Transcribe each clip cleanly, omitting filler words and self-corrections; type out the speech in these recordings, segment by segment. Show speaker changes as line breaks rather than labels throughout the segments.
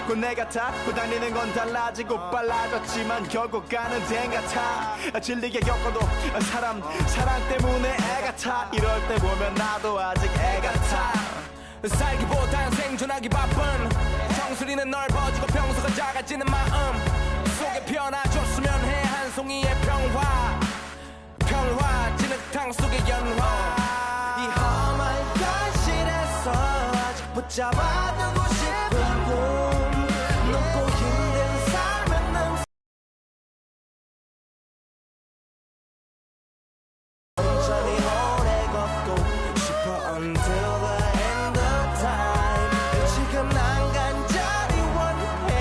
곧 내가 타고 다니는 건 달라지고 빨라졌지만 결국 가는 데인 같아. 질리게 겪어도 사람 때문에 애 같아. 이럴 때 보면 나도 아직 애 같아. 살기보단 생존하기 바쁜 정수리는 넓어지고 평소가 작아지는 마음 속에 변화줬으면 해. 한 송이의 평화 진흙탕 속의 연화. 이 험한 현실에서 아직 붙잡아두고 싶은 꿈. 높고 힘든 삶은 난 천천히 오래 걷고 싶어 until the end of time. 지금 난 간절히 원해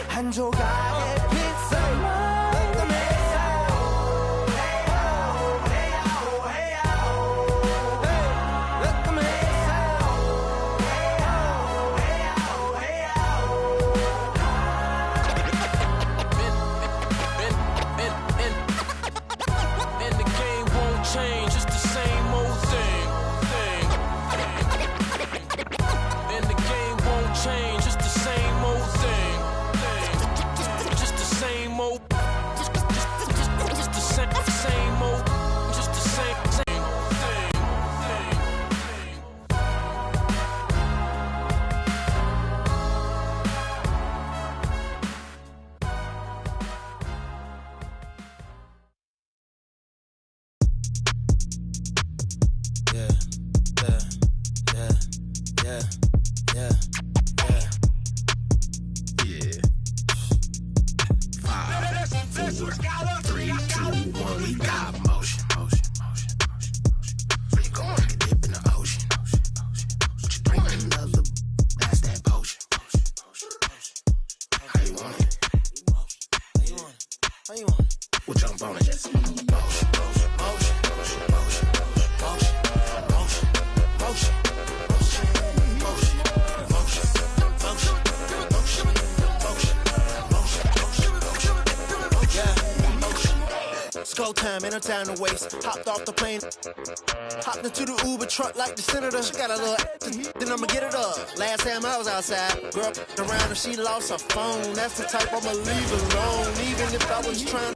한 조각의 빗살만.
Time, ain't no time to waste. Hopped off the plane, hopped into the Uber truck like the senator. She got a little, then I'ma get it up. Last time I was outside, girl around and she lost her phone. That's the type I'ma leave alone, even if I was trying.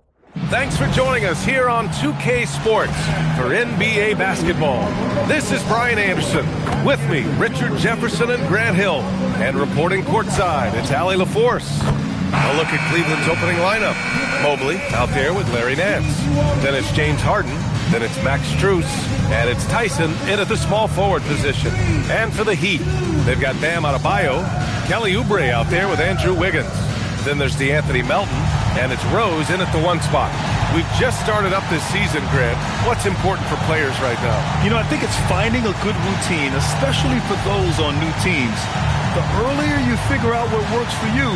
Thanks for joining us here on 2K Sports for NBA basketball. This is Brian Anderson. With me, Richard Jefferson and Grant Hill. And reporting courtside, it's Allie LaForce. A look at Cleveland's opening lineup. Mobley out there with Larry Nance. Then it's James Harden. Then it's Max Strus. And it's Tyson in at the small forward position. And for the Heat, they've got Bam Adebayo, Kelly Oubre out there with Andrew Wiggins. Then there's DeAnthony Melton. And it's Rose in at the one spot. We've just started up this season, Grant. What's important for players right now?
You know, I think it's finding a good routine, especially for those on new teams. The earlier you figure out what works for you,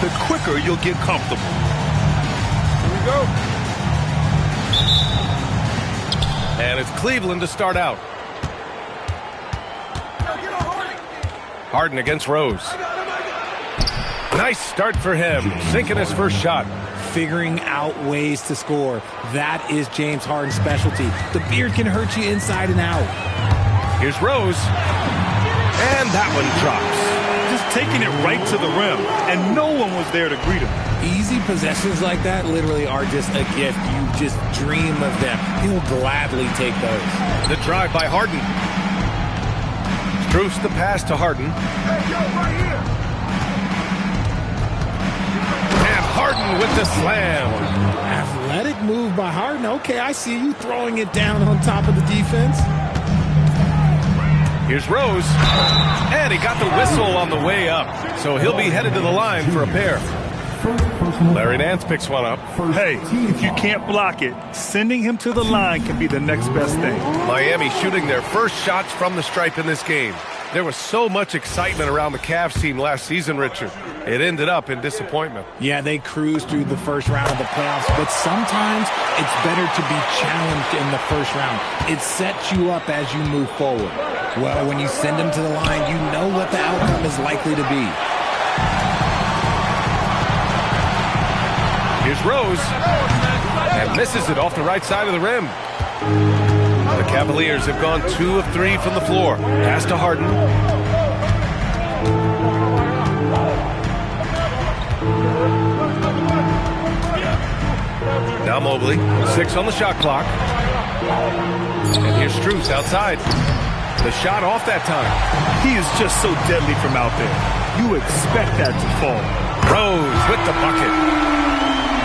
the quicker you'll get comfortable.
Here we go. And it's Cleveland to start out. Harden against Rose. Nice start for him, sinking his first shot.
Figuring out ways to score. That is James Harden's specialty. The beard can hurt you inside and out.
Here's Rose. And that one drops.
Just taking it right to the rim, and no one was there to greet him.
Easy possessions like that literally are just a gift. You just dream of them. He'll gladly take those.
The drive by Harden. Strus the pass to Harden.
Hey, yo, right here.
And Harden with the slam.
Athletic move by Harden. Okay, I see you throwing it down on top of the defense.
Here's Rose. And he got the whistle on the way up. So he'll be headed to the line for a pair. Larry Nance picks one up.
Hey, if you can't block it, sending him to the line can be the next best thing.
Miami shooting their first shots from the stripe in this game. There was so much excitement around the Cavs team last season, Richard. It ended up in disappointment.
Yeah, they cruised through the first round of the playoffs, but sometimes it's better to be challenged in the first round. It sets you up as you move forward. Well, when you send them to the line, you know what the outcome is likely to be.
Here's Rose. And misses it off the right side of the rim. The Cavaliers have gone 2 of 3 from the floor. Pass to Harden. Now Mobley, 6 on the shot clock. And here's Strus outside. The shot off that time.
He is just so deadly from out there. You expect that to fall.
Rose with the bucket.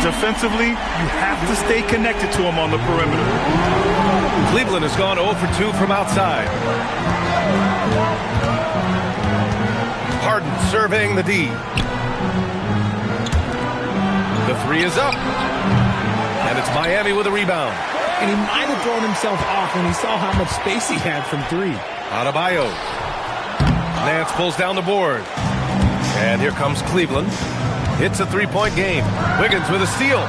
Defensively, you have to stay connected to him on the perimeter.
Cleveland has gone 0 for 2 from outside. Harden surveying the D. The three is up. And it's Miami with a rebound.
And he might have thrown himself off when he saw how much space he had from three.
Adebayo. Nance pulls down the board. And here comes Cleveland. It's a three-point game. Wiggins with a steal.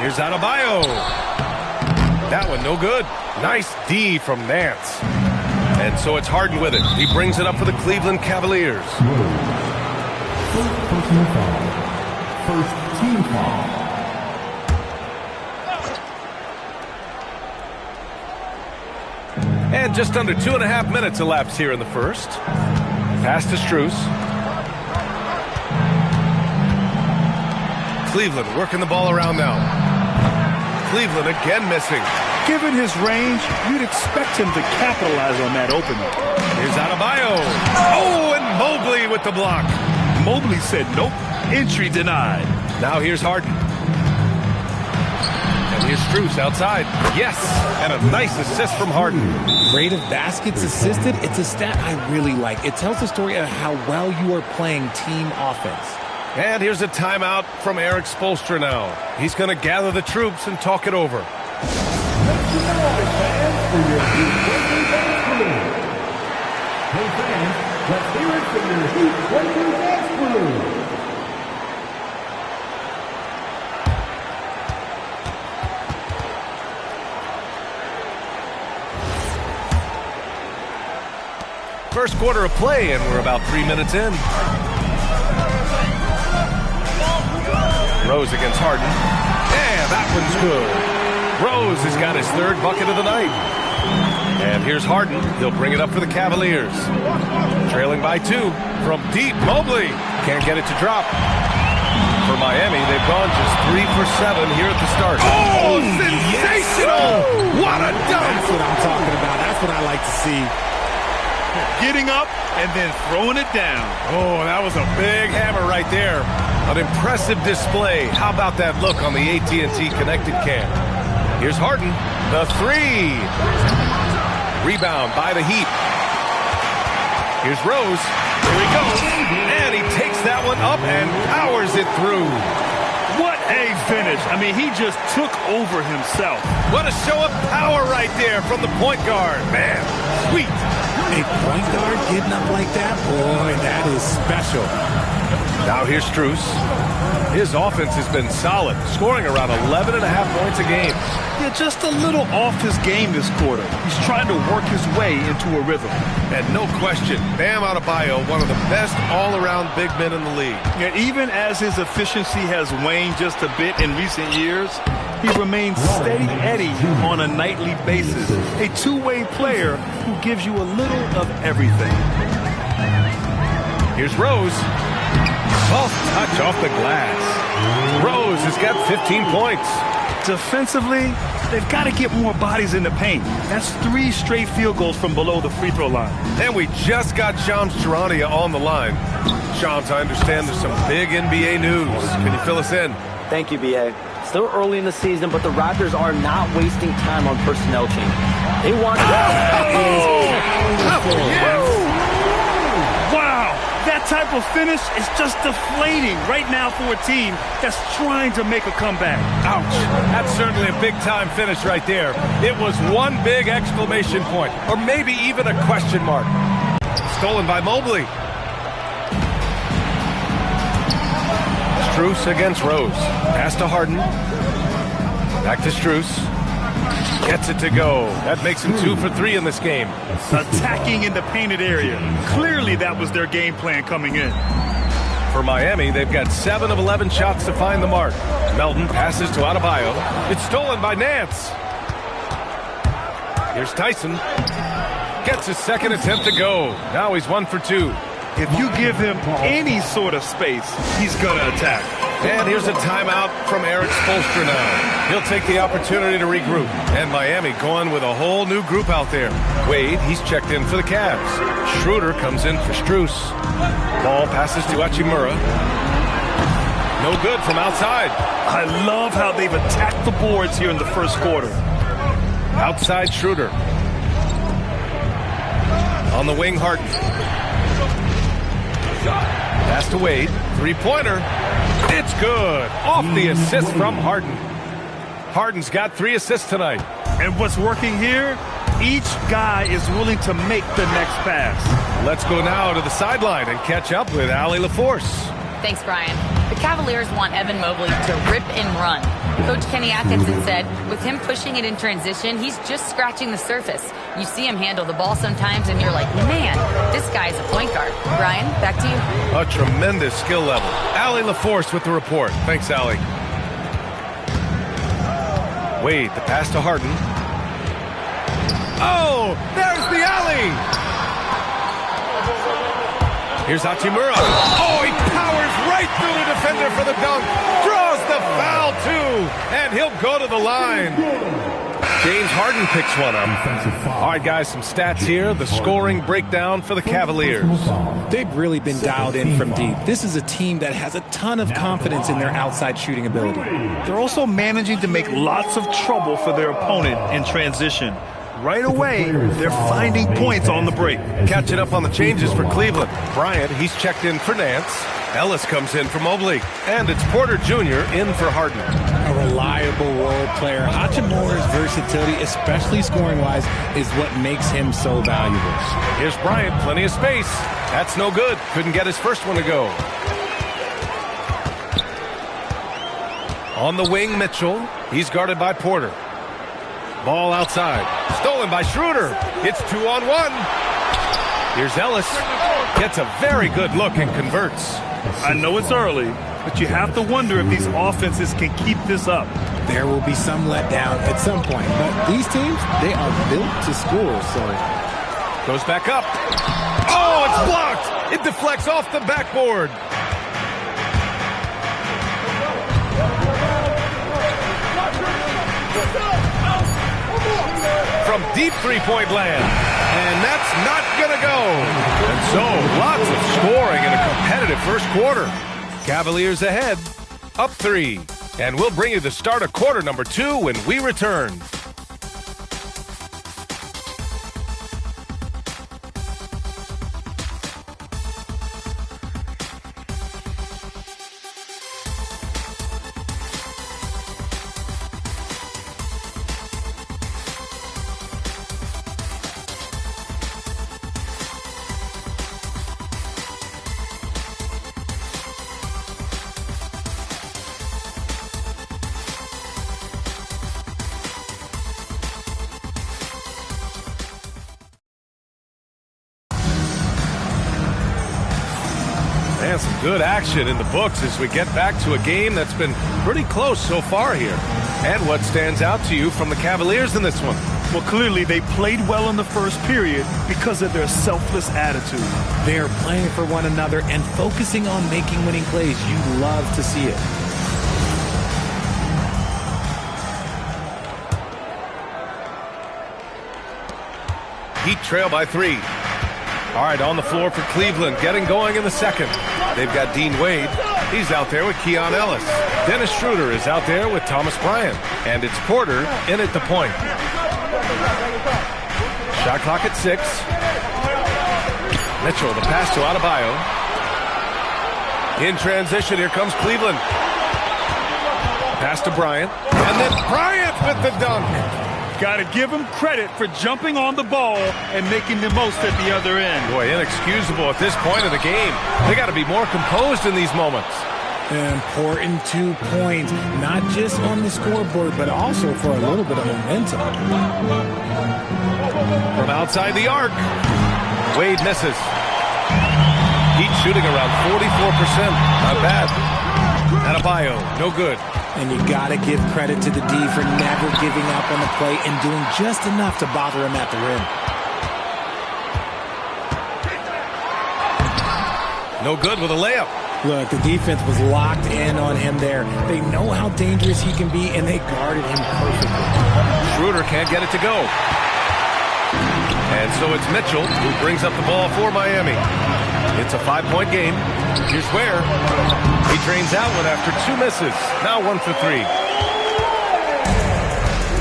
Here's Adebayo. That one no good. Nice D from Nance. And so it's Harden with it. He brings it up for the Cleveland Cavaliers.
First personal foul. First team foul.
And just under 2.5 minutes elapsed here in the first. Pass to Strus. Cleveland working the ball around now. Cleveland again missing.
Given his range, you'd expect him to capitalize on that opening.
Here's Adebayo. Oh, and Mobley with the block.
Mobley said nope. Entry denied.
Now here's Harden. And here's Strus outside. Yes, and a nice assist from Harden.
Rate of baskets assisted, it's a stat I really like. It tells the story of how well you are playing team offense.
And here's a timeout from Eric Spoelstra now. He's going to gather the troops and talk it over.
Hey fans, let's hear it for your Heat Breaking Dance Crew.
First quarter of play, and we're about 3 minutes in. Rose against Harden. And that one's good. Rose has got his third bucket of the night. And here's Harden. He'll bring it up for the Cavaliers. Trailing by 2 from deep. Mobley can't get it to drop. For Miami, they've gone just 3 for 7 here at the start. Oh, sensational!
Yes.
What a dunk!
That's what I'm talking about. That's what I like to see.
Getting up and then throwing it down.
Oh, that was a big hammer right there. An impressive display. How about that look on the AT&T connected cam? Here's Harden. The three. Rebound by the Heat. Here's Rose. Here he goes. And he takes that one up and powers it through.
What a finish. I mean, he just took over himself.
What a show of power right there from the point guard. Man, sweet.
A point guard getting up like that? Boy, that is special.
Now here's Strus. His offense has been solid, scoring around 11.5 points a game.
Yeah, just a little off his game this quarter. He's trying to work his way into a rhythm.
And no question, Bam Adebayo, one of the best all-around big men in the league.
Yeah, even as his efficiency has waned just a bit in recent years, he remains steady Eddie on a nightly basis. A two-way player who gives you a little of everything.
Here's Rose. Soft touch off the glass. Rose has got 15 points.
Defensively, they've got to get more bodies in the paint. That's 3 straight field goals from below the free throw line.
And we just got Shams Charania on the line. Shams, I understand there's some big NBA news. Can you fill us in?
Thank you, B.A. Still early in the season, but the Raptors are not wasting time on personnel change. They want...
Wow! That type of finish is just deflating right now for a team that's trying to make a comeback.
Ouch. That's certainly a big-time finish right there. It was one big exclamation point, or maybe even a question mark. Stolen by Mobley. Strus against Rose. Pass to Harden. Back to Strus. Gets it to go. That makes him 2 for 3 in this game.
Attacking in the painted area. Clearly that was their game plan coming in.
For Miami, they've got 7 of 11 shots to find the mark. Melton passes to Adebayo. It's stolen by Nance. Here's Tyson. Gets his second attempt to go. Now he's 1 for 2.
If you give him any sort of space, he's going to attack.
And here's a timeout from Eric Spoelstra now. He'll take the opportunity to regroup. And Miami going with a whole new group out there. Wade, he's checked in for the Cavs. Schroeder comes in for Strus. Ball passes to Hachimura. No good from outside.
I love how they've attacked the boards here in the first quarter.
Outside Schroeder. On the wing, Harden. Pass to Wade. Three-pointer. It's good. Off the assist from Harden. Harden's got 3 assists tonight.
And what's working here? Each guy is willing to make the next pass.
Let's go now to the sideline and catch up with Allie LaForce.
Thanks, Brian. The Cavaliers want Evan Mobley to rip and run. Coach Kenny Atkinson said, with him pushing it in transition, he's just scratching the surface. You see him handle the ball sometimes, and you're like, man, this guy's a point guard. Brian, back to you.
A tremendous skill level. Allie LaForce with the report. Thanks, Allie. Wade, the pass to Harden. Oh, there's the alley! Here's Hachimura. Oh, he powers right through the defender for the dunk. Draws the foul, too. And he'll go to the line. James Harden picks one up. All right, guys, some stats here. The scoring breakdown for the Cavaliers.
They've really been dialed in from deep. This is a team that has a ton of confidence in their outside shooting ability.
They're also managing to make lots of trouble for their opponent in transition. Right away, they're finding points on the break.
Catching up on the changes for Cleveland. Bryant, he's checked in for Nance. Ellis comes in for Mobley. And it's Porter Jr. in for Harden.
A reliable role player. Hachimura's versatility, especially scoring-wise, is what makes him so valuable.
Here's Bryant, plenty of space. That's no good. Couldn't get his first one to go. On the wing, Mitchell. He's guarded by Porter. Ball outside. Stolen by Schroeder. It's 2-on-1. Here's Ellis. Gets a very good look and converts.
I know it's early, but you have to wonder if these offenses can keep this up.
There will be some letdown at some point, but these teams, they are built to score, so.
Goes back up. Oh, it's blocked. It deflects off the backboard. From deep three-point land. And that's not going to go. And so, lots of scoring in a competitive first quarter. Cavaliers ahead, up 3. And we'll bring you the start of quarter number 2 when we return. And some good action in the books as we get back to a game that's been pretty close so far here. And what stands out to you from the Cavaliers in this one?
Well, clearly they played well in the first period because of their selfless attitude.
They are playing for one another and focusing on making winning plays. You love to see it.
Heat trail by 3. All right, on the floor for Cleveland, getting going in the second. They've got Dean Wade. He's out there with Keon Ellis. Dennis Schroeder is out there with Thomas Bryant. And it's Porter in at the point. Shot clock at 6. Mitchell, the pass to Adebayo. In transition, here comes Cleveland. Pass to Bryant. And then Bryant with the dunk.
Got to give him credit for jumping on the ball and making the most at the other end.
Boy, inexcusable at this point of the game. They got to be more composed in these moments.
An important 2 points, not just on the scoreboard, but also for a little bit of momentum.
From outside the arc, Wade misses. Heat shooting around 44%. Not bad. Adebayo, no good.
And you got to give credit to the D for never giving up on the play and doing just enough to bother him at the rim.
No good with a layup.
Look, the defense was locked in on him there. They know how dangerous he can be, and they guarded him perfectly.
Schroeder can't get it to go. And so it's Mitchell who brings up the ball for Miami. It's a 5-point game. Here's Ware. He drains out one after 2 misses. Now 1 for 3.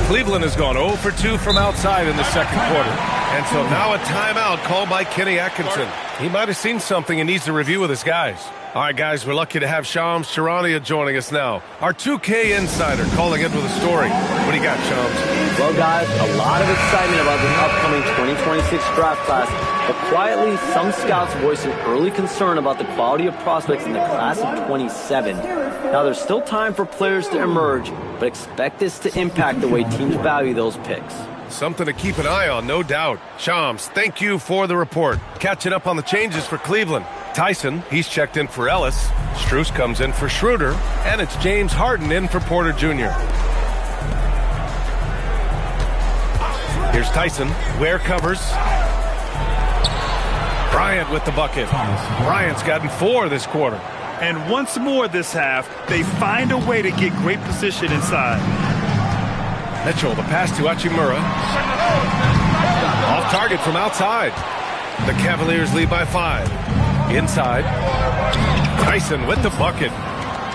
Cleveland has gone 0 for 2 from outside in the second quarter. And so now a timeout called by Kenny Atkinson. He might have seen something and needs to review with his guys. All right, guys, we're lucky to have Shams Charania joining us now. Our 2K insider calling in with a story. What do you got, Shams?
Well, guys, a lot of excitement about this upcoming 2026 draft class, but quietly, some scouts voicing early concern about the quality of prospects in the class of 27. Now, there's still time for players to emerge, but expect this to impact the way teams value those picks.
Something to keep an eye on, no doubt. Shams, thank you for the report. Catching up on the changes for Cleveland. Tyson, he's checked in for Ellis. Strus comes in for Schroeder. And it's James Harden in for Porter Jr. Here's Tyson. Ware covers. Bryant with the bucket. Bryant's gotten 4 this quarter.
And once more this half, they find a way to get great position inside.
Mitchell, the pass to Hachimura. Off target from outside. The Cavaliers lead by 5. Inside. Tyson with the bucket.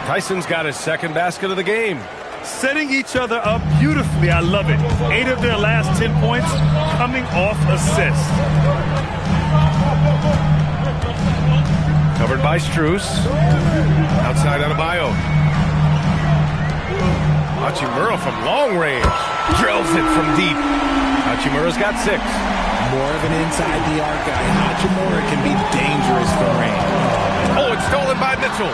Tyson's got his second basket of the game.
Setting each other up beautifully. I love it. 8 of their last 10 points coming off assists.
Covered by Strus. Outside Adebayo. Hachimura from long range. Drills it from deep. Hachimura's got 6.
More of an inside-the-arc guy. Hachimura can be dangerous from range.
Oh, it's stolen by Mitchell.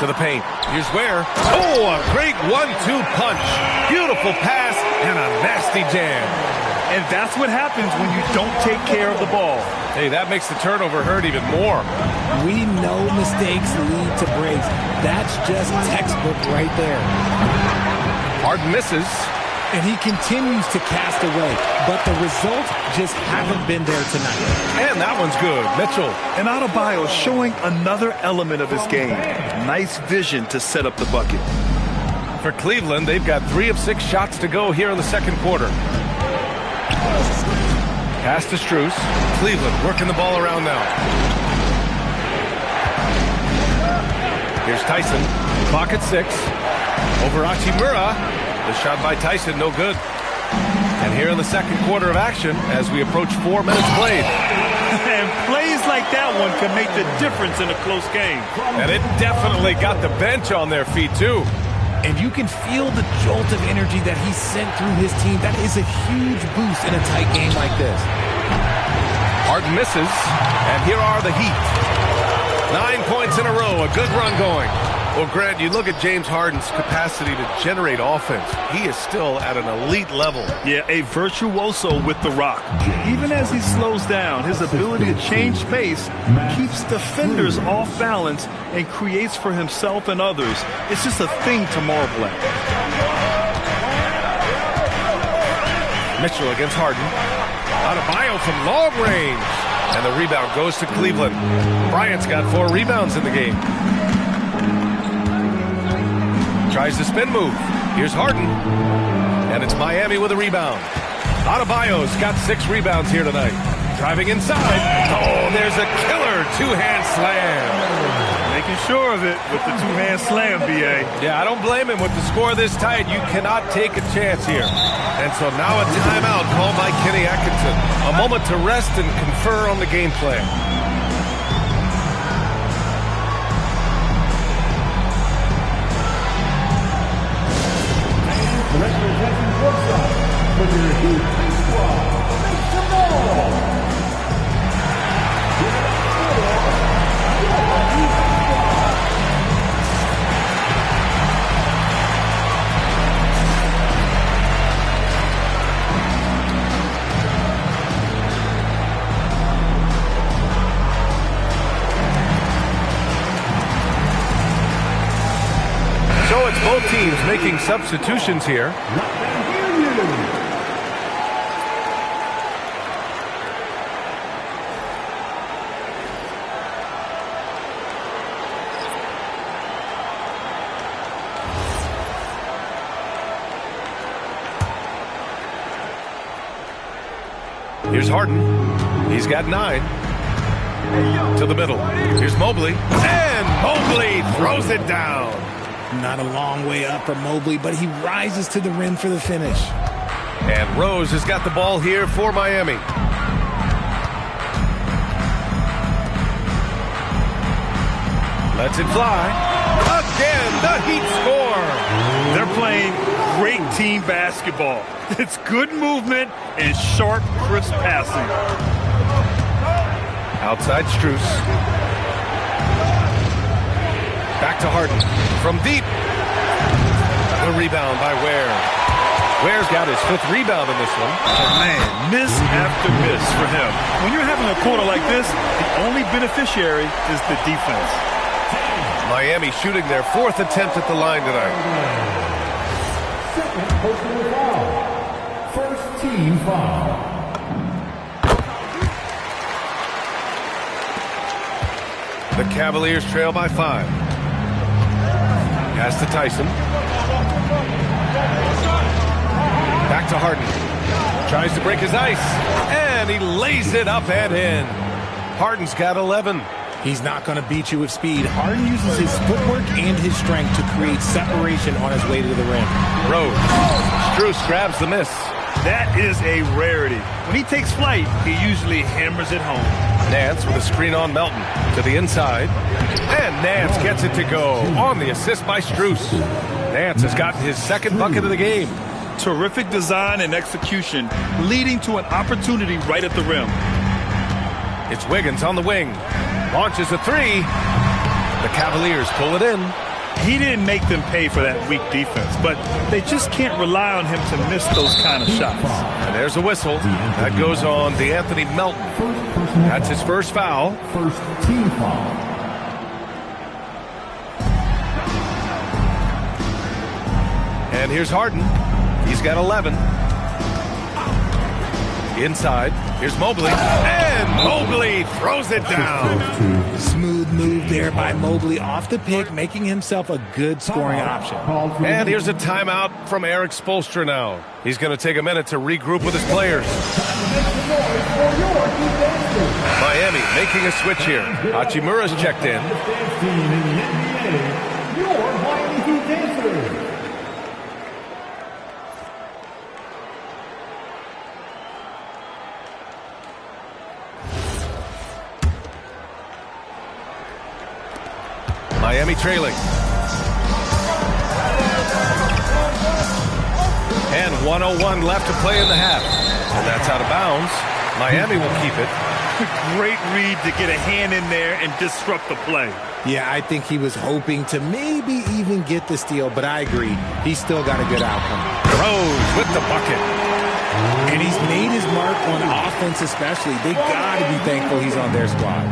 To the paint. Here's Ware. Oh, a great 1-2 punch. Beautiful pass and a nasty jam.
And that's what happens when you don't take care of the ball.
Hey, that makes the turnover hurt even more.
We know mistakes lead to breaks. That's just textbook right there.
Harden misses.
And he continues to cast away, but the results just haven't been there tonight.
And that one's good. Mitchell.
And Adebayo showing another element of his game. Nice vision to set up the bucket.
For Cleveland, they've got 3 of 6 shots to go here in the second quarter. Pass to Strus. Cleveland working the ball around now. Here's Tyson. Clock at 6. Over Hachimura. The shot by Tyson, no good. And here in the second quarter of action, as we approach 4 minutes played.
And plays like that one can make the difference in a close game.
And it definitely got the bench on their feet, too.
And you can feel the jolt of energy that he sent through his team. That is a huge boost in a tight game like this.
Harden misses, and here are the Heat. 9 points in a row, a good run going. Well, Grant, you look at James Harden's capacity to generate offense. He is still at an elite level.
Yeah, a virtuoso with the rock. Even as he slows down, his ability to change pace keeps defenders off balance and creates for himself and others. It's just a thing to marvel at.
Mitchell against Harden. Adebayo from long range. And the rebound goes to Cleveland. Bryant's got 4 rebounds in the game. Tries the spin move. Here's Harden. And it's Miami with a rebound. Adebayo's got 6 rebounds here tonight. Driving inside. Oh, there's a killer 2-hand slam.
Making sure of it with the 2-hand slam, B.A.
Yeah, I don't blame him. With the score this tight, you cannot take a chance here. And so now a timeout called by Kenny Atkinson. A moment to rest and confer on the game plan.
Representing Brookside for your Heat squad, make some noise!
So it's both teams making substitutions here. Here's Harden. He's got 9. To the middle. Here's Mobley. And Mobley throws it down.
Not a long way up for Mobley, but he rises to the rim for the finish.
And Rose has got the ball here for Miami. Lets it fly. Again, the Heat score.
They're playing great team basketball. It's good movement and sharp, crisp passing.
Outside Strus. Back to Harden. From deep. The rebound by Ware. Ware's got his 5th rebound in this one.
Oh, man, miss after miss for him. When you're having a quarter like this, the only beneficiary is the defense.
Miami shooting their 4th attempt at the line tonight.
Second personal foul. First team foul.
The Cavaliers trail by 5. Pass to Tyson. Back to Harden. Tries to break his ice. And he lays it up and in. Harden's got 11.
He's not going to beat you with speed. Harden uses his footwork and his strength to create separation on his way to the rim.
Rose. Strus grabs the miss.
That is a rarity. When he takes flight, he usually hammers it home.
Nance with a screen on Melton to the inside. And Nance gets it to go on the assist by Strus. Nance has gotten his 2nd bucket of the game.
Terrific design and execution, leading to an opportunity right at the rim.
It's Wiggins on the wing. Launches a 3. The Cavaliers pull it in.
He didn't make them pay for that weak defense, but they just can't rely on him to miss those kind of shots.
And there's a whistle. That goes on DeAnthony Melton. That's his 1st foul.
First team foul.
And here's Harden. He's got 11. Inside. Here's Mobley. And Mobley throws it down.
Smooth move there by Mobley off the pick, making himself a good scoring option.
And here's a timeout from Eric Spoelstra now. He's going to take a minute to regroup with his players. Miami making a switch here. Hachimura's checked in.
Your Miami Heat dancers.
Miami trailing. And 1:01 left to play in the half. And that's out of bounds. Miami will keep it.
Great read to get a hand in there and disrupt the play.
Yeah, I think he was hoping to maybe even get the steal, but I agree. He's still got a good outcome.
Rose with the bucket.
And he's made his mark on offense especially. They got to be thankful he's on their squad.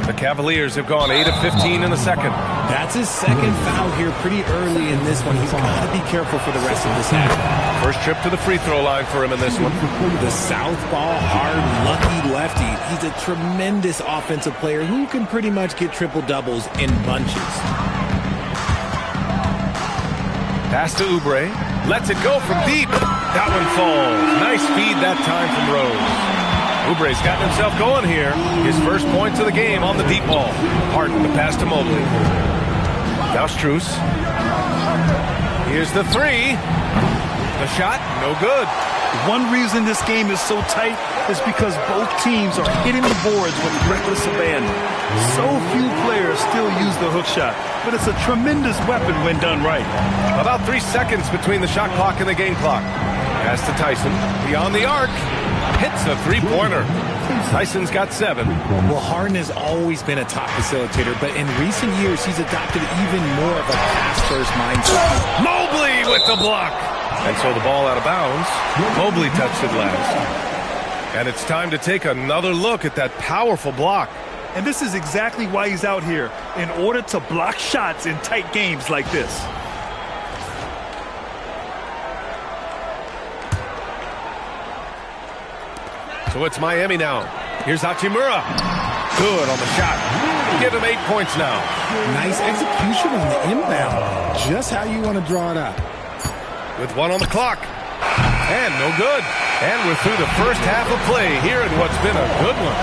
The Cavaliers have gone 8 of 15 in the second.
That's his 2nd foul here pretty early in this one. He's got to be careful for the rest of this half.
First trip to the free throw line for him in this one.
The southpaw, hard, lucky lefty. He's a tremendous offensive player who can pretty much get triple-doubles in bunches.
Pass to Oubre. Lets it go from deep. That one falls. Nice feed that time from Rose. Oubre's gotten himself going here. His 1st points of the game on the deep ball. Harden the pass to Mobley. Now Strus. Here's the 3. The shot, no good.
One reason this game is so tight is because both teams are hitting the boards with reckless abandon. So few players still use the hook shot, but it's a tremendous weapon when done right.
About 3 seconds between the shot clock and the game clock. Pass to Tyson. Beyond the arc. Hits a 3-pointer. Tyson's got 7.
Well, Harden has always been a top facilitator, but in recent years, he's adopted even more of a pass-first mindset.
Mobley with the block. And so the ball out of bounds. Mobley touched it last. And it's time to take another look at that powerful block.
And this is exactly why he's out here, in order to block shots in tight games like this.
So it's Miami now. Here's Hachimura. Good on the shot. Give him 8 points now.
Nice execution on the inbound. Just how you want to draw it up.
With 1 on the clock. And no good. And we're through the first half of play here in what's been a good one.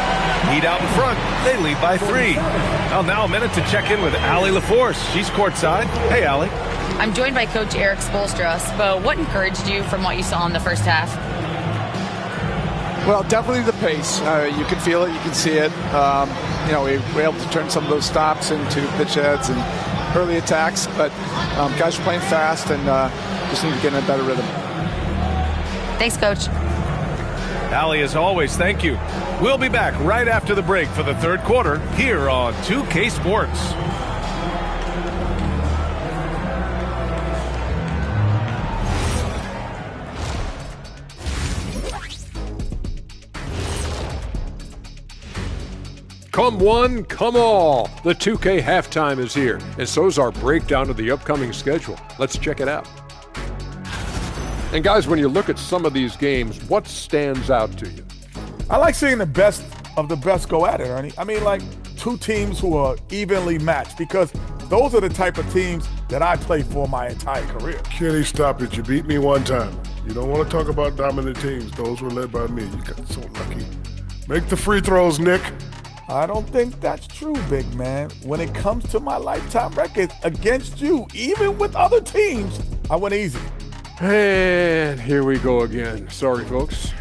Heat out in front. They lead by 3. Well, now a minute to check in with Allie LaForce. She's courtside. Hey, Allie.
I'm joined by Coach Eric Spoelstra. Spo, what encouraged you from what you saw in the first half?
Well, definitely the pace. You can feel it. You can see it. We were able to turn some of those stops into pitch heads and early attacks. But guys are playing fast and just need to get in a better rhythm.
Thanks, Coach.
Allie, as always, thank you. We'll be back right after the break for the third quarter here on 2K Sports.
Come one, come all. The 2K halftime is here, and so's our breakdown of the upcoming schedule. Let's check it out. And guys, when you look at some of these games, what stands out to you?
I like seeing the best of the best go at it, Ernie. I mean, like 2 teams who are evenly matched, because those are the type of teams that I played for my entire career.
Kenny, stop it. You beat me one time. You don't want to talk about dominant teams. Those were led by me. You got so lucky. Make the free throws, Nick.
I don't think that's true, big man. When it comes to my lifetime record against you, even with other teams, I went easy.
And here we go again. Sorry, folks.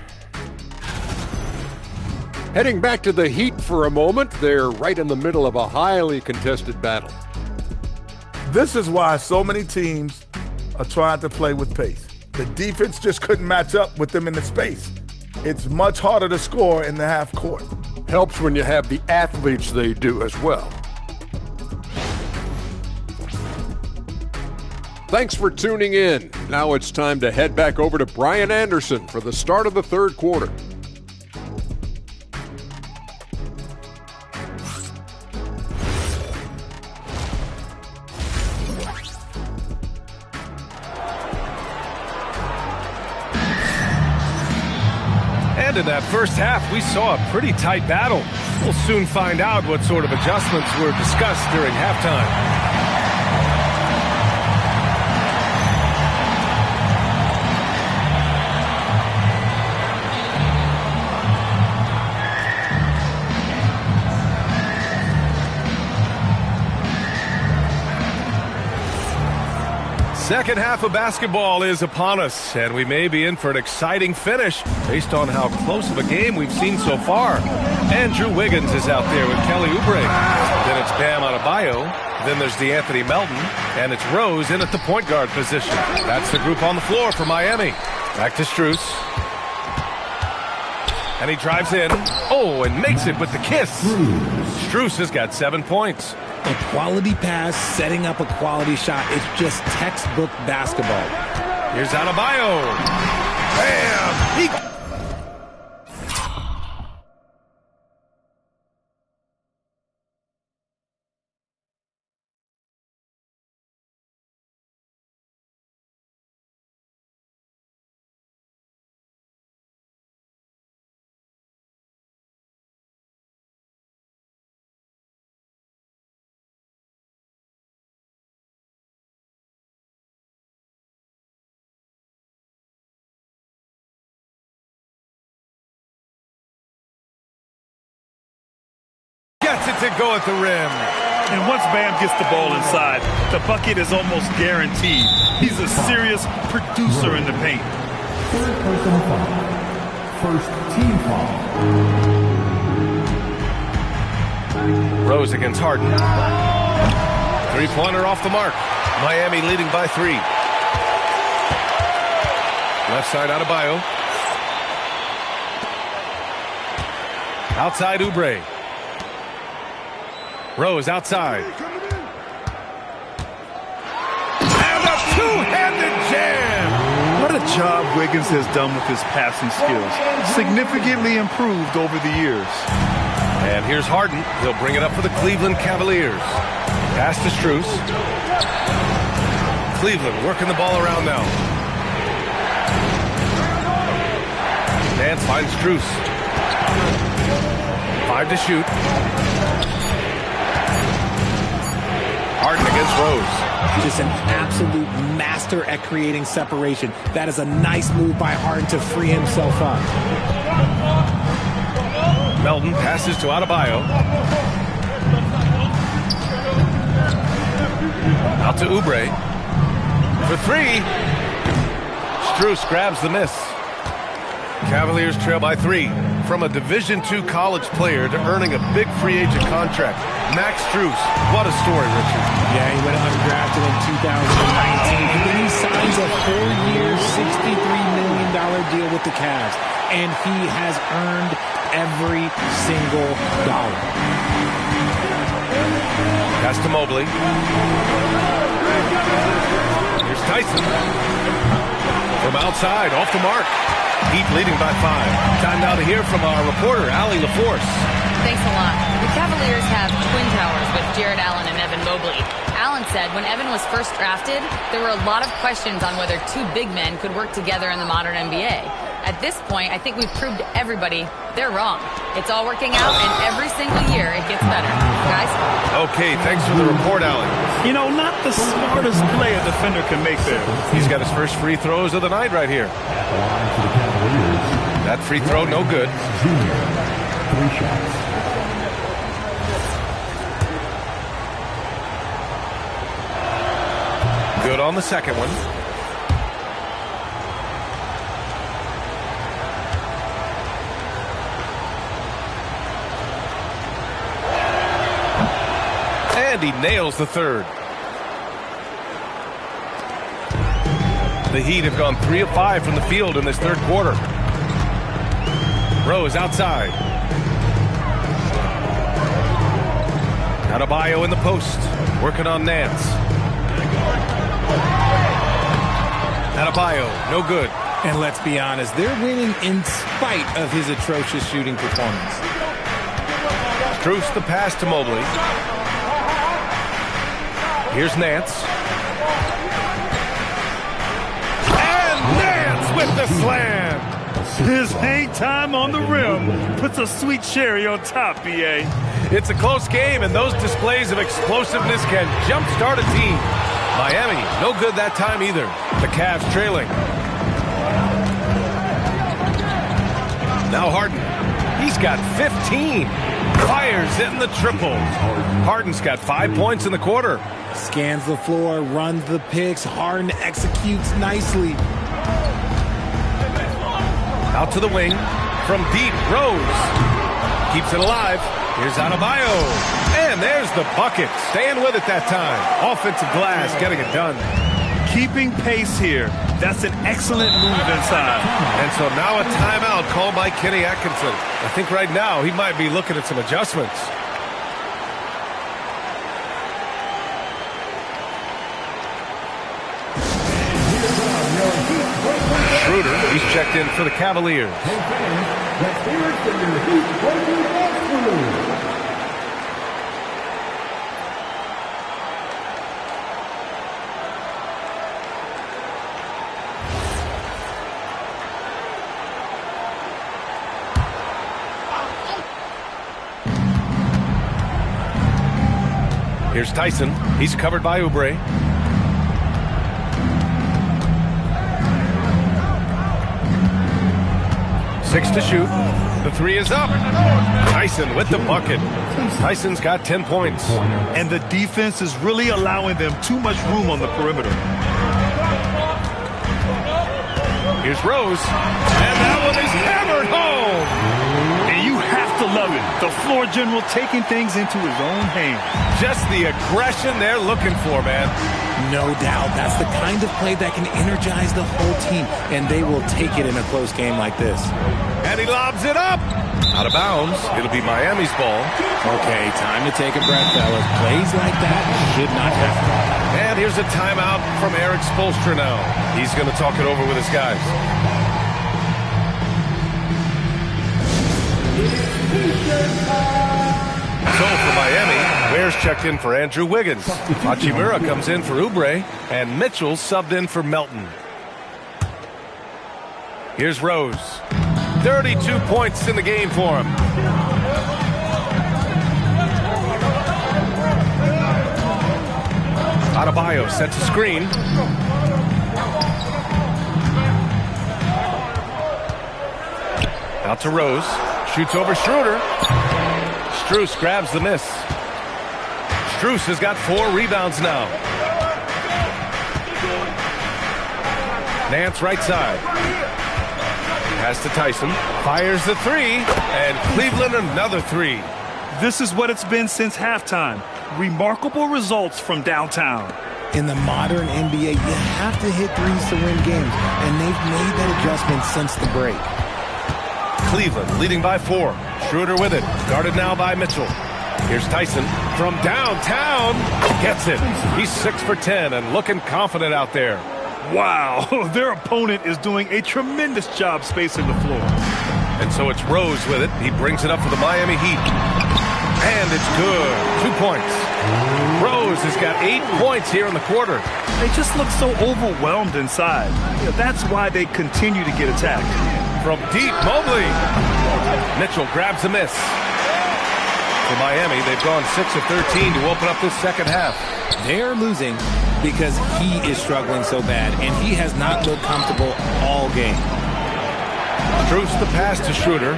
Heading back to the Heat for a moment, they're right in the middle of a highly contested battle.
This is why so many teams are trying to play with pace. The defense just couldn't match up with them in the space. It's much harder to score in the half court.
Helps when you have the athletes they do as well. Thanks for tuning in. Now it's time to head back over to Brian Anderson for the start of the third quarter.
And in that first half, we saw a pretty tight battle. We'll soon find out what sort of adjustments were discussed during halftime. Second half of basketball is upon us, and we may be in for an exciting finish based on how close of a game we've seen so far. Andrew Wiggins is out there with Kelly Oubre. Then it's Bam Adebayo. Then there's DeAnthony Melton, and it's Rose in at the point guard position. That's the group on the floor for Miami. Back to Strus. And he drives in. Oh, and makes it with the kiss. Strus has got 7 points.
A quality pass, setting up a quality shot. It's just textbook basketball.
Here's Adebayo. Bam! Gets it to go at the rim.
And once Bam gets the ball inside, the bucket is almost guaranteed. He's a serious producer in the paint.
Third personal foul. First team foul.
Rose against Harden. Three-pointer off the mark. Miami leading by 3. Left side Adebayo. Outside Oubre. Rose outside. And a two-handed jam!
What a job Wiggins has done with his passing skills. Significantly improved over the years.
And here's Harden. He'll bring it up for the Cleveland Cavaliers. Pass to Strus. Cleveland working the ball around now. Nance finds Strus. 5 to shoot. Harden against Rose.
Just an absolute master at creating separation. That is a nice move by Harden to free himself up.
Melton passes to Adebayo. Out to Oubre. For three. Strus grabs the miss. Cavaliers trail by 3. From a Division II college player to earning a big free agent contract. Max Strus, what a story, Richard.
Yeah, he went undrafted in 2019. And then he signs a 4-year, $63 million deal with the Cavs. And he has earned every single dollar.
Pass to Mobley. Here's Tyson. From outside, off the mark. Heat leading by 5. Time now to hear from our reporter, Allie LaForce.
Thanks a lot. The Cavaliers have twin towers with Jared Allen and Evan Mobley. Allen said when Evan was first drafted, there were a lot of questions on whether two big men could work together in the modern NBA. At this point, I think we've proved to everybody they're wrong. It's all working out, and every single year it gets better. Guys?
Okay, thanks for the report, Allen.
You know, not the smartest play a defender can make there.
He's got his first free throws of the night right here. That free throw, no good.
3 shots.
Good on the second one. And he nails the third. The Heat have gone 3 of 5 from the field in this third quarter. Rose outside. Adebayo in the post, working on Nance. Adebayo, no good.
And let's be honest, they're winning in spite of his atrocious shooting performance.
Strus the pass to Mobley. Here's Nance. And Nance with the slam.
His hang time on the rim puts a sweet cherry on top, B.A.
It's a close game, and those displays of explosiveness can jumpstart a team. Miami, no good that time either. The Cavs trailing. Now Harden. He's got 15. Fires in the triple. Harden's got 5 points in the quarter.
Scans the floor, runs the picks. Harden executes nicely.
Out to the wing. From deep, Rose. Keeps it alive. Here's Adebayo. And there's the bucket. Staying with it that time. Offensive glass, getting it done.
Keeping pace here. That's an excellent move inside.
And so now a timeout called by Kenny Atkinson. I think right now he might be looking at some adjustments. Schroeder, he's checked in for the Cavaliers.
Let's hear it for your Heat breaking dance crew.
Here's Tyson. He's covered by Oubre. Six to shoot. The three is up. Tyson with the bucket. Tyson's got 10 points.
And the defense is really allowing them too much room on the perimeter.
Here's Rose. And that one is hammered home.
And you have to love it. The floor general taking things into his own hands.
Just the aggression they're looking for, man.
No doubt. That's the kind of play that can energize the whole team, and they will take it in a close game like this.
And he lobs it up. Out of bounds. It'll be Miami's ball.
Okay, time to take a breath, fellas. Plays like that should not happen.
And here's a timeout from Eric Spoelstra now. He's going to talk it over with his guys. So for Miami, Ware's checked in for Andrew Wiggins. Hachimura comes in for Oubre, and Mitchell subbed in for Melton. Here's Rose. 32 points in the game for him. Adebayo sets a screen. Out to Rose. Shoots over Schroeder. Strus grabs the miss. Strus has got 4 rebounds now. Nance right side. Pass to Tyson. Fires the 3. And Cleveland another 3.
This is what it's been since halftime. Remarkable results from downtown.
In the modern NBA, you have to hit threes to win games, and they've made that adjustment since the break.
Cleveland leading by 4. Schroeder with it. Guarded now by Mitchell. Here's Tyson from downtown. Gets it. He's 6 for 10 and looking confident out there.
Wow, their opponent is doing a tremendous job spacing the floor.
And so it's Rose with it. He brings it up for the Miami Heat. And it's good. 2 points. Rose has got 8 points here in the quarter.
They just look so overwhelmed inside. That's why they continue to get attacked.
From deep, Mobley. Mitchell grabs a miss. For Miami, they've gone 6 of 13 to open up this second half.
They're losing because he is struggling so bad, and he has not looked comfortable all game.
Strus the pass to Schroeder.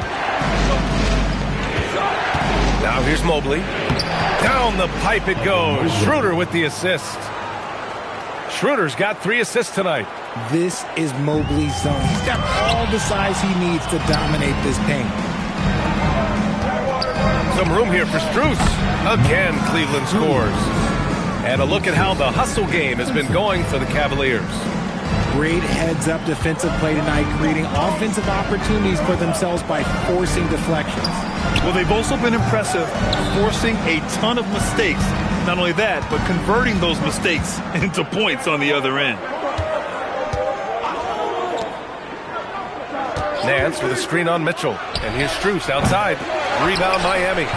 Now here's Mobley. Down the pipe it goes. Schroeder with the assist. Schroeder's got 3 assists tonight.
This is Mobley's zone. He's got all the size he needs to dominate this paint.
Some room here for Strus. Again, Cleveland scores. And a look at how the hustle game has been going for the Cavaliers.
Great heads-up defensive play tonight, creating offensive opportunities for themselves by forcing deflections.
Well, they've also been impressive, forcing a ton of mistakes. Not only that, but converting those mistakes into points on the other end.
Nance with a screen on Mitchell. And here's Strus outside. Rebound Miami.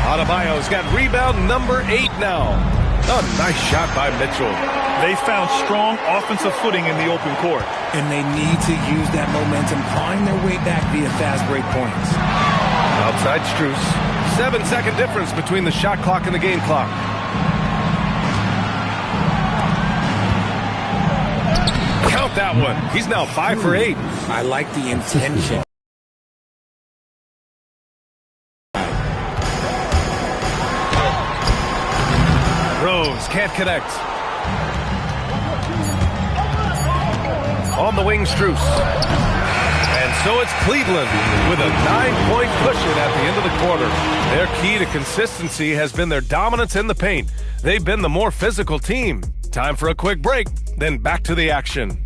Adebayo's got rebound number 8 now. A nice shot by Mitchell.
They found strong offensive footing in the open court.
And they need to use that momentum, clawing their way back via fast break points.
Outside Strus. 7-second difference between the shot clock and the game clock. Count that one. He's now 5 for 8.
I like the intention.
Rose can't connect. On the wing, Strus. And so it's Cleveland with a 9-point cushion at the end of the quarter. Their key to consistency has been their dominance in the paint. They've been the more physical team. Time for a quick break, then back to the action.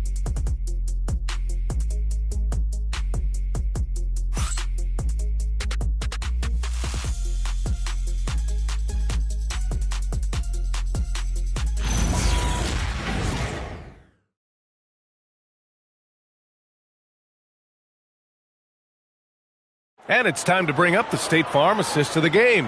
And it's time to bring up the State Farm assist of the game.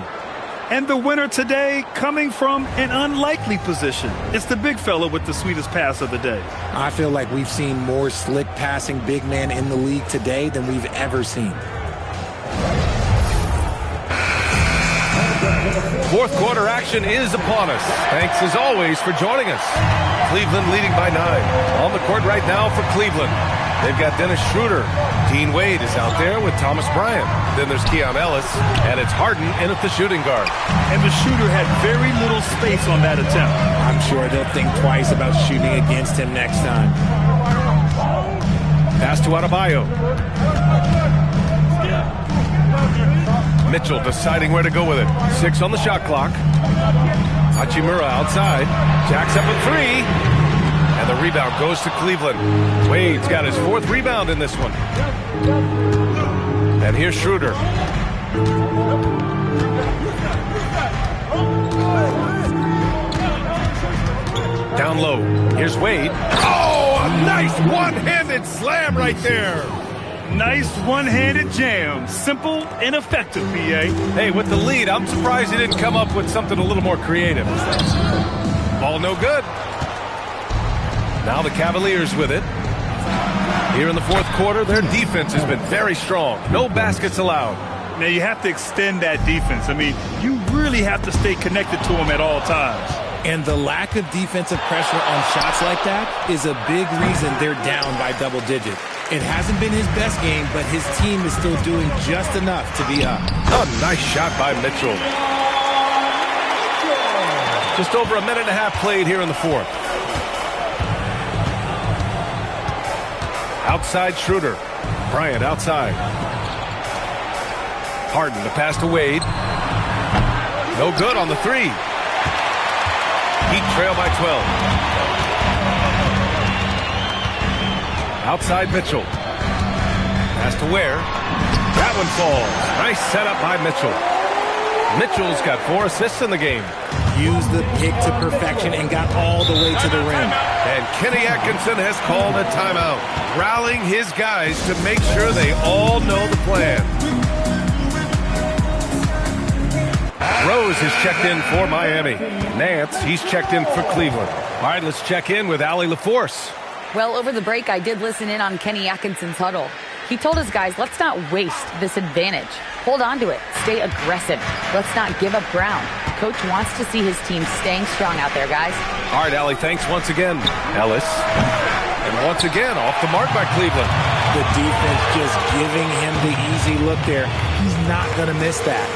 And the winner today coming from an unlikely position. It's the big fella with the sweetest pass of the day.
I feel like we've seen more slick passing big men in the league today than we've ever seen.
Fourth quarter action is upon us. Thanks as always for joining us. Cleveland leading by 9. On the court right now for Cleveland. They've got Dennis Schroeder. Dean Wade is out there with Thomas Bryant. Then there's Keon Ellis, and it's Harden in at the shooting guard.
And the shooter had very little space on that attempt.
I'm sure they'll think twice about shooting against him next time.
Pass to Adebayo. Mitchell deciding where to go with it. 6 on the shot clock. Hachimura outside. Jacks up a 3. And the rebound goes to Cleveland. Wade's got his 4th rebound in this one. And here's Schroeder. Down low. Here's Wade. Oh, a nice one-handed slam right there.
Nice one-handed jam. Simple and effective, PA.
Hey, with the lead, I'm surprised he didn't come up with something a little more creative. Ball no good. Now the Cavaliers with it. Here in the fourth quarter, their defense has been very strong. No baskets allowed.
Now you have to extend that defense. I mean, you really have to stay connected to them at all times.
And the lack of defensive pressure on shots like that is a big reason they're down by double digits. It hasn't been his best game, but his team is still doing just enough to be up.
A nice shot by Mitchell. Just over a minute and a half played here in the fourth. Outside Schroeder. Bryant outside. Harden to pass to Wade. No good on the three. Heat trail by 12. Outside Mitchell. Pass to Ware. That one falls. Nice setup by Mitchell. Mitchell's got 4 assists in the game.
Used the pick to perfection and got all the way to the rim.
And Kenny Atkinson has called a timeout, rallying his guys to make sure they all know the plan. Rose is checked in for Miami. Nance, he's checked in for Cleveland. All right, let's check in with Allie LaForce.
Well, over the break, I did listen in on Kenny Atkinson's huddle. He told his guys, let's not waste this advantage. Hold on to it. Stay aggressive. Let's not give up ground. Coach wants to see his team staying strong out there, guys.
All right, Allie, thanks once again. Ellis. And once again, off the mark by Cleveland.
The defense just giving him the easy look there. He's not going to miss that.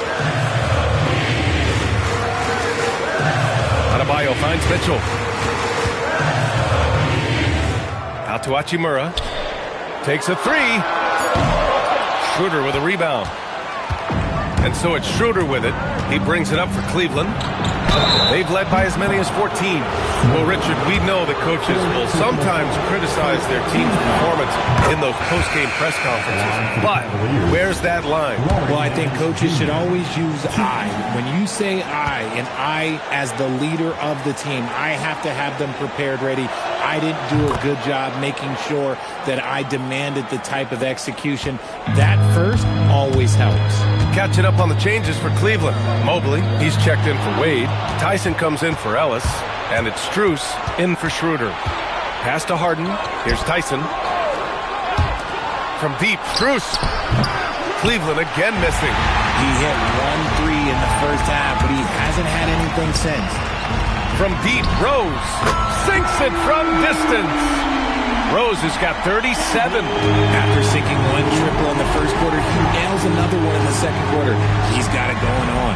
Adebayo finds Mitchell. Out to Hachimura. Takes a three. Schroeder with a rebound. And so it's Schroeder with it. He brings it up for Cleveland. They've led by as many as 14. Well, Richard, we know that coaches will sometimes criticize their team's performance in those post-game press conferences. But where's that line?
Well, I think coaches should always use I. When you say I, and I as the leader of the team, I have to have them prepared, ready. I didn't do a good job making sure that I demanded the type of execution. That first always helps.
Catching up on the changes for Cleveland. Mobley, he's checked in for Wade. Tyson comes in for Ellis. And it's Strus in for Schroeder. Pass to Harden. Here's Tyson. From deep, Strus. Cleveland again missing.
He hit 1-3 in the first half, but he hasn't had anything since.
From deep, Rose sinks it from distance. Rose has got 37.
After sinking one triple in the first quarter, he nails another one in the second quarter. He's got it going on.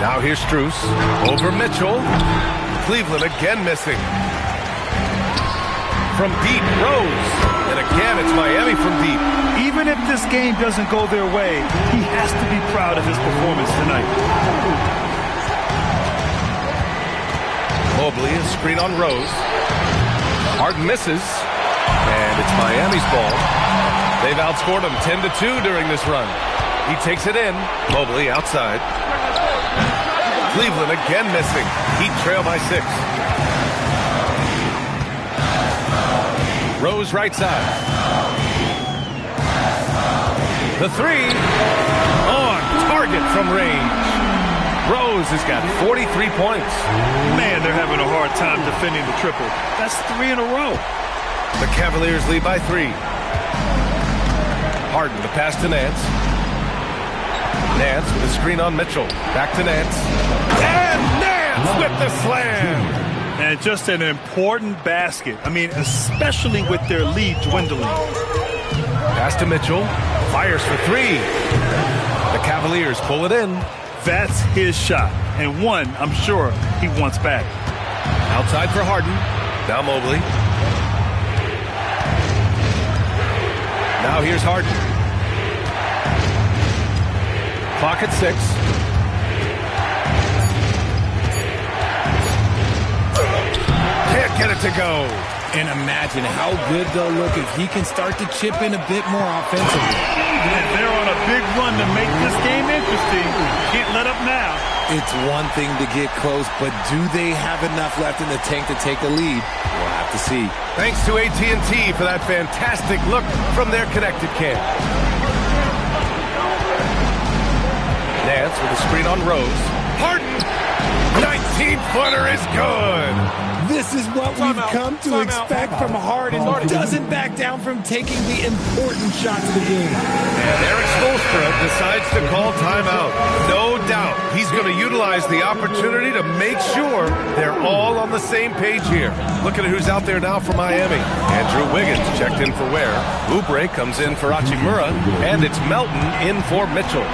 Now here's Strus over Mitchell. Cleveland again missing. From deep, Rose. And again, it's Miami from deep.
Even if this game doesn't go their way, he has to be proud of his performance tonight.
Mobley, a screen on Rose. Harden misses. And it's Miami's ball. They've outscored them 10-2 during this run. He takes it in. Mobley outside. Cleveland again missing. Heat trail by 6. Rose right side. The three on target from range. Rose has got 43 points.
Man, they're having a hard time defending the triple. That's 3 in a row.
The Cavaliers lead by 3. Harden to pass to Nance. Nance with a screen on Mitchell. Back to Nance. And Nance with the slam.
And just an important basket. I mean, especially with their lead dwindling.
Pass to Mitchell. Fires for 3. The Cavaliers pull it in.
That's his shot. And one, I'm sure, he wants back.
Outside for Harden. Now Mobley. Now here's Harden. Clock at 6. Can't get it to go.
And imagine how good they'll look if he can start to chip in a bit more offensively.
And they're on a big run to make this game interesting. Can't let up now.
It's one thing to get close, but do they have enough left in the tank to take a lead? We'll have to see.
Thanks to AT&T for that fantastic look from their connected cam. Nance with a screen on Rose. Harden! 19-footer is good!
This is what we've come to expect from Harden. Doesn't back down from taking the important shots of the game.
And Eric Spoelstra decides to call timeout. No doubt he's going to utilize the opportunity to make sure they're all on the same page here. Looking at who's out there now for Miami. Andrew Wiggins checked in for Ware. Oubre comes in for Hachimura. And it's Melton in for Mitchell.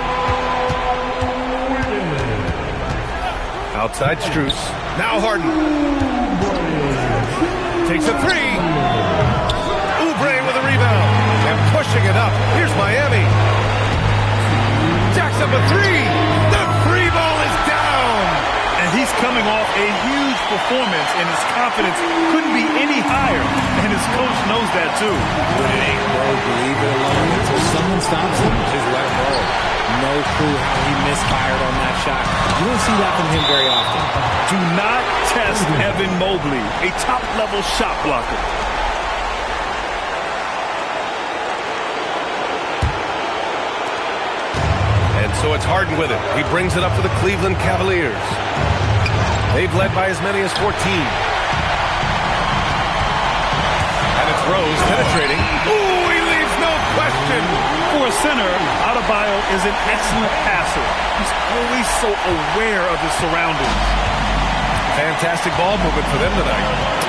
Outside Strus. Now Harden. Takes a three. Oubre with a rebound. And pushing it up. Here's Miami. Jacks up a three. The free ball is down.
And he's coming off a huge performance, and his confidence couldn't be any higher. And his coach knows that too.
When it ain't broke, leave it alone until someone stops him. Just let him roll. No clue how he misfired on that shot. You don't see that from him very often.
Do not test Evan Mobley, a top-level shot blocker.
And so it's Harden with it. He brings it up for the Cleveland Cavaliers. They've led by as many as 14. And it's Rose penetrating. Ooh, he leaves no question.
For a center, Adebayo is an excellent passer. He's always so aware of his surroundings.
Fantastic ball movement for them tonight.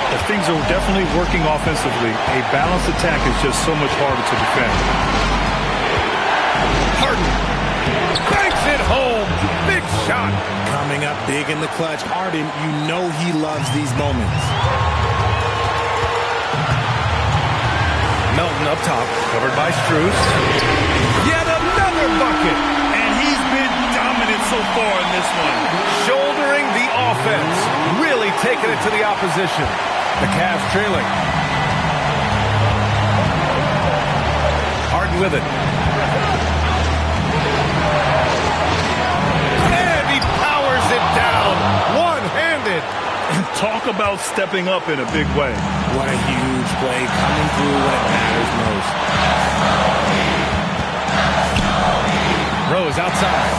But things are definitely working offensively. A balanced attack is just so much harder to defend.
Harden banks it home. Big shot.
Coming up big in the clutch. Harden, you know he loves these moments.
Melton up top, covered by Strus. Yet another bucket.
And he's been dominant so far in this one.
Shouldering the offense. Really taking it to the opposition. The Cavs trailing. Harden with it. And he powers it down. One-handed.
Talk about stepping up in a big way.
What a huge play coming through when it matters most.
Rose outside.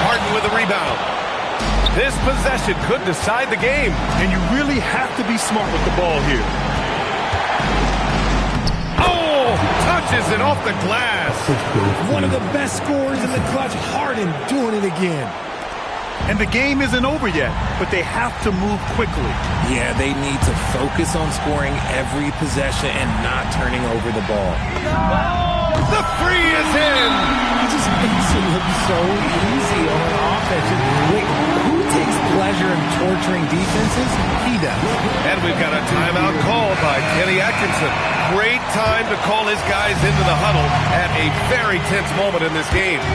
Harden with a rebound. This possession could decide the game.
And you really have to be smart with the ball here.
Oh, touches it off the glass.
One of the best scorers in the clutch. Harden doing it again.
And the game isn't over yet, but they have to move quickly.
Yeah, they need to focus on scoring every possession and not turning over the ball.
The three is in!
He just makes it look so easy on offense. Wait, who takes pleasure in torturing defenses? He does.
And we've got a timeout called by Kenny Atkinson. Great time to call his guys into the huddle at a very tense moment in this game.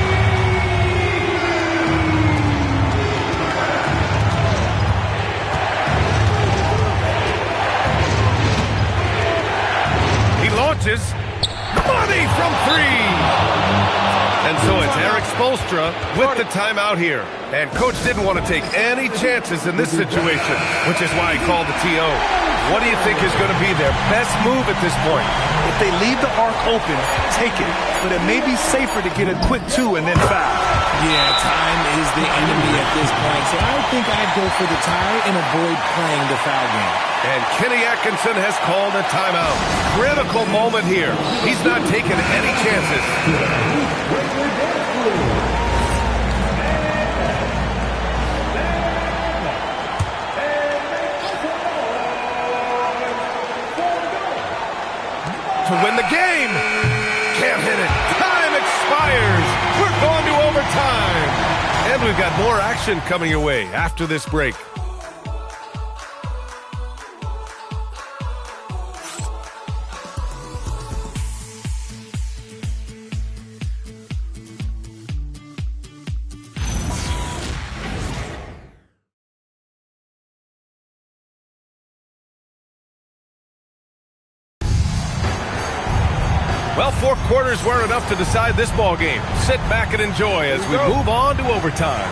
Launches. Money from three. And so it's Eric Spoelstra with the timeout here. And Coach didn't want to take any chances in this situation, which is why he called the TO. What do you think is going to be their best move at this point?
If they leave the arc open, take it. But it may be safer to get a quick two and then foul.
Yeah, time is the enemy at this point. So I think I'd go for the tie and avoid playing the foul game.
And Kenny Atkinson has called a timeout. Critical moment here. He's not taking any chances. To win the game. Can't hit it. Time expires. We're going to overtime. And we've got more action coming your way after this break. Well, 4 quarters weren't enough to decide this ball game. Sit back and enjoy as we move on to overtime.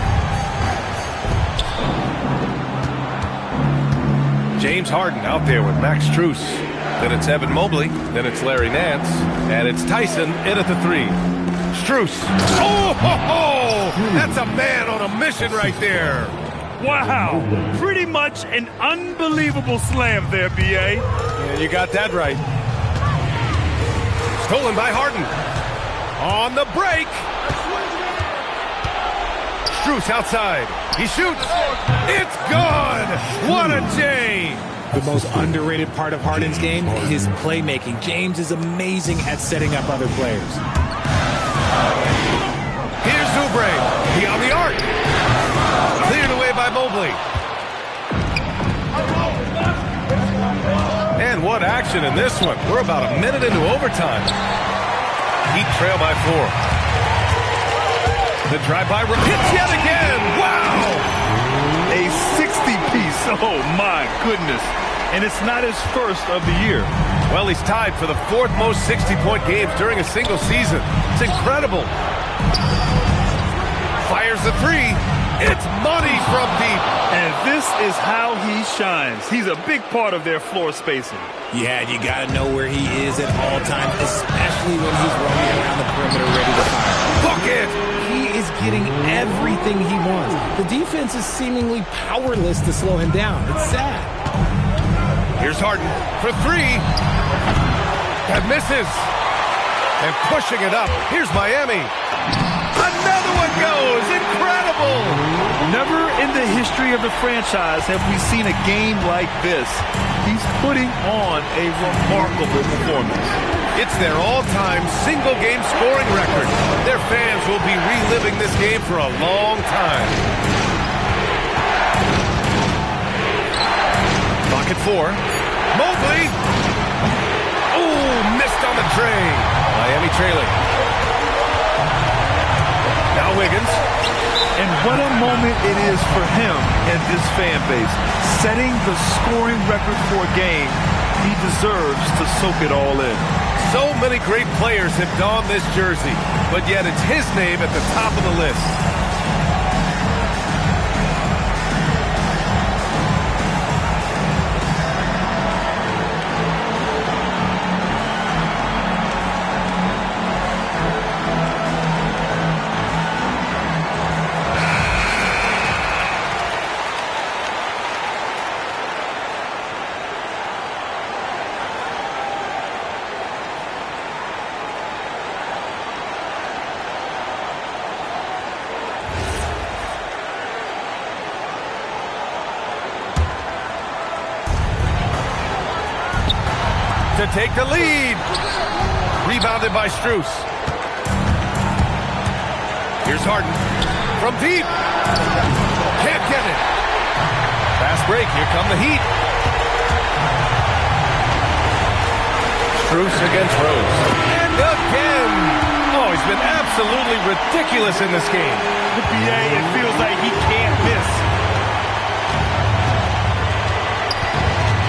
James Harden out there with Max Strus. Then it's Evan Mobley. Then it's Larry Nance. And it's Tyson in at the 3. Strus. Oh, ho, ho! That's a man on a mission right there.
Wow, pretty much an unbelievable slam there, B.A.
Yeah, you got that right. Stolen by Harden. On the break. Strus outside. He shoots. It's good. What a J.
The most underrated part of Harden's game, his playmaking. James is amazing at setting up other players.
Here's Oubre. Beyond the arc. Cleared away by Mobley. And what action in this one. We're about a minute into overtime. Heat trail by 4. The drive-by hits yet again. Wow!
A 60-piece. Oh, my goodness. And it's not his first of the year.
Well, he's tied for the 4th most 60-point games during a single season. It's incredible. Fires the 3. It's money from deep.
And this is how he shines. He's a big part of their floor spacing.
Yeah, you got to know where he is at all times, especially when he's roaming around the perimeter ready to fire.
Bucket!
He is getting everything he wants. The defense is seemingly powerless to slow him down. It's sad.
Here's Harden for 3. That misses. And pushing it up. Here's Miami. Another one goes. Incredible.
Never in the history of the franchise have we seen a game like this. He's putting on a remarkable performance.
It's their all-time single-game scoring record. Their fans will be reliving this game for a long time. Pocket 4. Mobley. Ooh, missed on the drain. Miami trailing. Now Wiggins.
And what a moment it is for him and this fan base. Setting the scoring record for a game, he deserves to soak it all in.
So many great players have donned this jersey, but yet it's his name at the top of the list. To take the lead. Rebounded by Strus. Here's Harden. From deep. Can't get it. Fast break. Here come the Heat. Strus against Rose. And again. Oh, he's been absolutely ridiculous in this game.
The BA, it feels like he can't miss.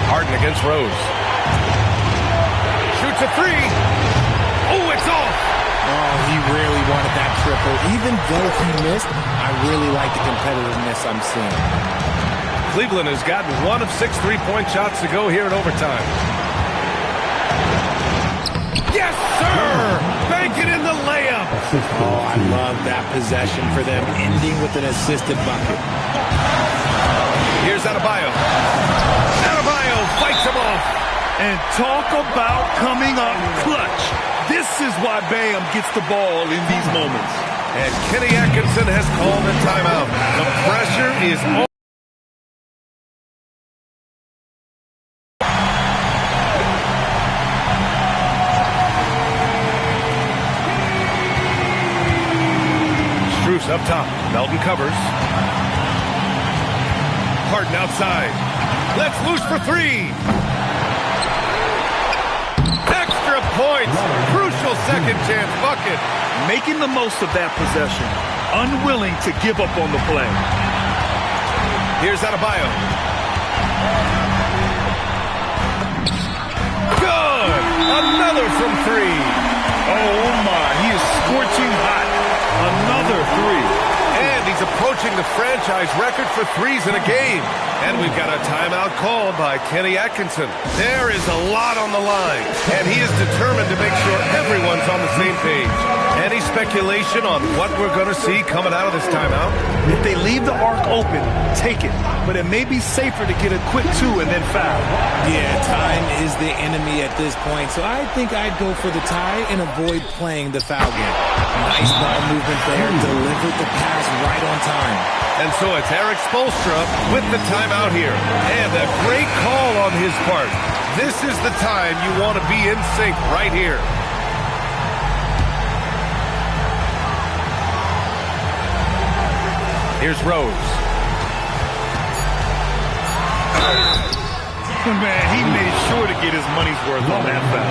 Harden against Rose. Shoots a 3. Oh, it's off.
Oh, he really wanted that triple. Even though he missed, I really like the competitiveness I'm seeing.
Cleveland has gotten 1 of 6 3-point shots to go here in overtime. Yes, sir! Bank it in the layup.
Oh, I love that possession for them, ending with an assisted bucket.
Here's Adebayo. Adebayo fights him off.
And talk about coming up clutch. This is why Bam gets the ball in these moments.
And Kenny Atkinson has called a timeout. The pressure is on. Strus up top. Melton covers. Harden outside. Let's loose for 3. Points. Crucial second chance bucket.
Making the most of that possession. Unwilling to give up on the play.
Here's Adebayo. Good. Another from 3.
Oh, my. He is scorching hot. Another 3.
And he's approaching the franchise record for 3s in a game. And we've got a timeout called by Kenny Atkinson. There is a lot on the line, and he is determined to make sure everyone's on the same page. Any speculation on what we're going to see coming out of this timeout?
If they leave the arc open, take it. But it may be safer to get a quick 2 and then foul.
Yeah, time is the enemy at this point, so I think I'd go for the tie and avoid playing the foul game. Nice ball movement there, delivered the pass right on time.
And so it's Eric Spoelstra with the timeout here. And a great call on his part. This is the time you want to be in sync right here. Here's Rose.
Man, he made sure to get his money's worth on that foul.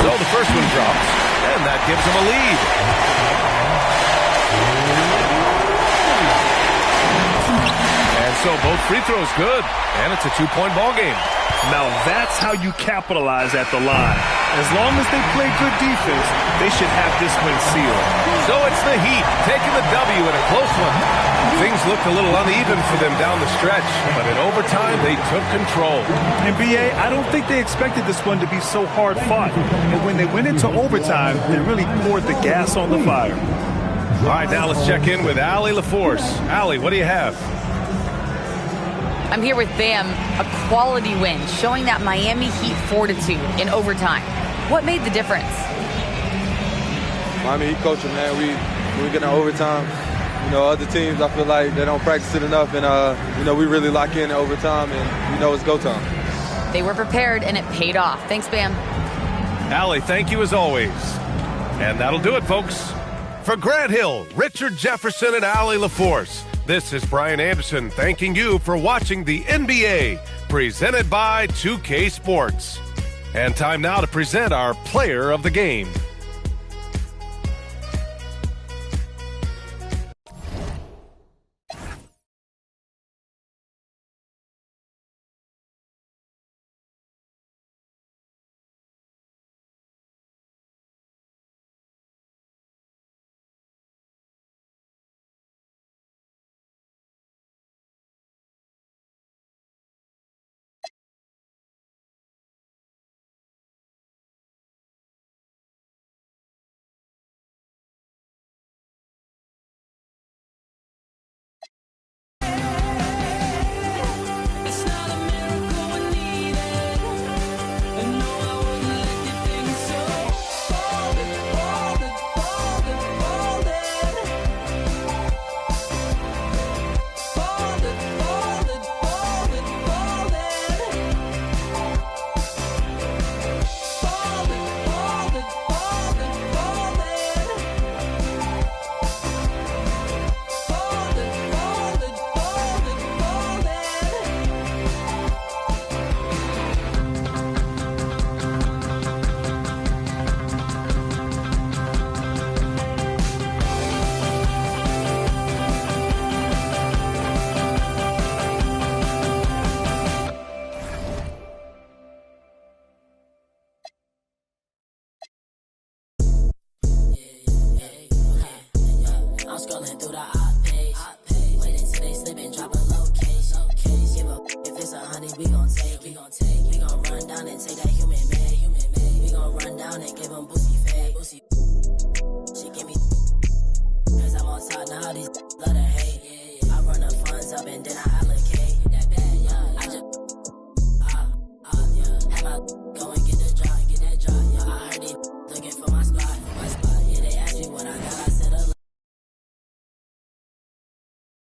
So the first one drops, and that gives him a lead. And so both free throws good, and it's a 2-point ball game.
Now that's how you capitalize at the line. As long as they play good defense, they should have this win sealed.
So it's the Heat taking the W in a close one. Things looked a little uneven for them down the stretch, but in overtime they took control.
And B.A., I don't think they expected this one to be so hard-fought. And when they went into overtime, they really poured the gas on the fire.
All right, now let's check in with Allie LaForce. Allie, what do you have?
I'm here with Bam, a quality win, showing that Miami Heat fortitude in overtime. What made the difference?
Miami Heat coaching, man, we get in overtime. You know, other teams, I feel like they don't practice it enough, and, you know, we really lock in overtime, and we know it's go time.
They were prepared, and it paid off. Thanks, Bam.
Allie, thank you as always. And that'll do it, folks. For Grant Hill, Richard Jefferson, and Allie LaForce, this is Brian Anderson thanking you for watching the NBA, presented by 2K Sports. And time now to present our player of the game.
We gon' run down and take that human man. We gon' run down and give him boost.